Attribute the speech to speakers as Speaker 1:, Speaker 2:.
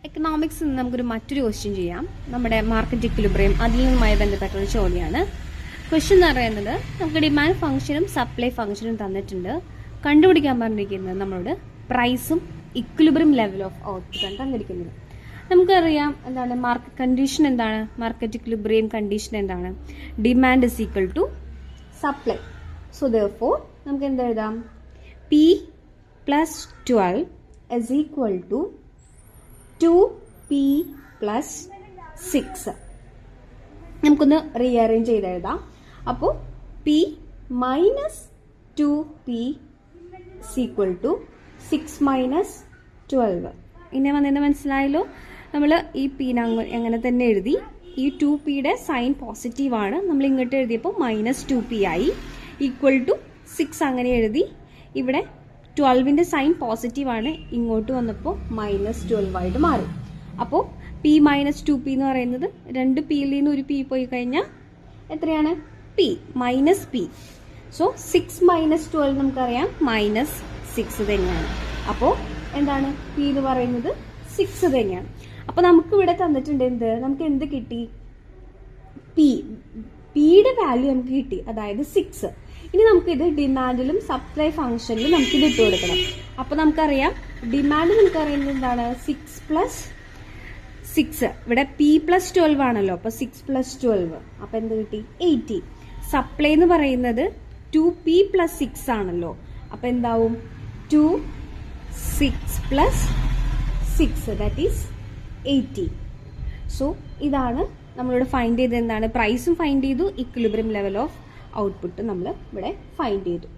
Speaker 1: Economics നമുക്കൊരു മറ്റൊരു question ചെയ്യാം. നമ്മുടെ മാർക്കറ്റ് ഇക്വിലിബ്രിയം അതിൽ നിന്നുമായി ബന്ധപ്പെട്ട ഒരു ചോദ്യമാണ്. ക്വസ്റ്റ്യൻ എന്ന് പറയുന്നത് നമുക്ക് ഡിമാൻഡ് ഫംഗ്ഷനും സപ്ലൈ ഫംഗ്ഷനും തന്നിട്ടുണ്ട്. കണ്ടുപിടിക്കാൻ പറഞ്ഞിരിക്കുന്നത് നമ്മളോട് പ്രൈസും ഇക്വിലിബ്രിയം ലെവൽ ഓഫ് ഔട്ട്പുട്ടാണ് തന്നിരിക്കുന്നത്. നമുക്കറിയാം എന്താണ് മാർക്കറ്റ് കണ്ടീഷൻ, എന്താണ് മാർക്കറ്റ് ഇക്വിലിബ്രിയം കണ്ടീഷൻ, എന്താണ് demand is equal to supply. So therefore നമുക്ക് എന്തെഴുതാം, P plus 12 is equal to 2p plus 6. നമുക്കൊന്ന് റീഅറേഞ്ച് ചെയ്ത് എഴുതാം. അപ്പോൾ p minus 2p is equal to 6 minus 12. ഇനി വന്നതെന്ന് മനസ്സിലായല്ലോ. നമ്മൾ ഈ പീനെ അങ്ങനെ തന്നെ എഴുതി. ഈ 2pയുടെ സൈൻ പോസിറ്റീവാണ്. നമ്മൾ ഇങ്ങോട്ട് എഴുതിയപ്പോൾ മൈനസ് 2p ആയി. ഈക്വൽ ടു 6 അങ്ങനെ എഴുതി. ഇവിടെ 12ന്റെ സൈൻ പോസിറ്റീവാണ്, ഇങ്ങോട്ട് വന്നപ്പോൾ മൈനസ് 12 ആയിട്ട് മാറി. അപ്പോൾ പി മൈനസ് 2p എന്ന് പറയുന്നത് 2 പിയിൽ നിന്ന് ഒരു പി പോയി കഴിഞ്ഞാൽ എത്രയാണ്? P minus P. So 6 minus 12 നമുക്കറിയാം മൈനസ് 6 തന്നെയാണ്. അപ്പോൾ എന്താണ് പി എന്ന് പറയുന്നത് 6 തന്നെയാണ്. അപ്പോൾ നമുക്ക് ഇവിടെ തന്നിട്ടുണ്ട് എന്ത്, നമുക്ക് എന്ത് കിട്ടി? പിയുടെ വാല്യൂ നമുക്ക് കിട്ടി, അതായത് 6. ഇനി നമുക്കിത് ഡിമാൻഡിലും സപ്ലൈ ഫംഗ്ഷനിലും നമുക്കിത് ഇട്ട് കൊടുക്കണം. അപ്പോൾ നമുക്കറിയാം ഡിമാൻഡ് നമുക്കറിയുന്നത് എന്താണ്, 6 പ്ലസ് 6. ഇവിടെ പി പ്ലസ് 12 ആണല്ലോ. അപ്പോൾ 6 പ്ലസ് 12, അപ്പോൾ എന്ത് കിട്ടി? 80. സപ്ലൈ എന്ന് പറയുന്നത് 2p പ്ലസ് 6 ആണല്ലോ. അപ്പോൾ എന്താവും? 2 6 പ്ലസ് 6 ദാറ്റ് ഈസ് 80. സോ ഇതാണ് നമ്മളിവിടെ ഫൈൻഡ് ചെയ്തത്. എന്താണ്? പ്രൈസും ഫൈൻഡ് ചെയ്തു, ഇക്വിലിബ്രിയം ലെവൽ ഓഫ് ഔട്ട്പുട്ട് നമ്മൾ ഇവിടെ ഫൈൻഡ് ചെയ്തു.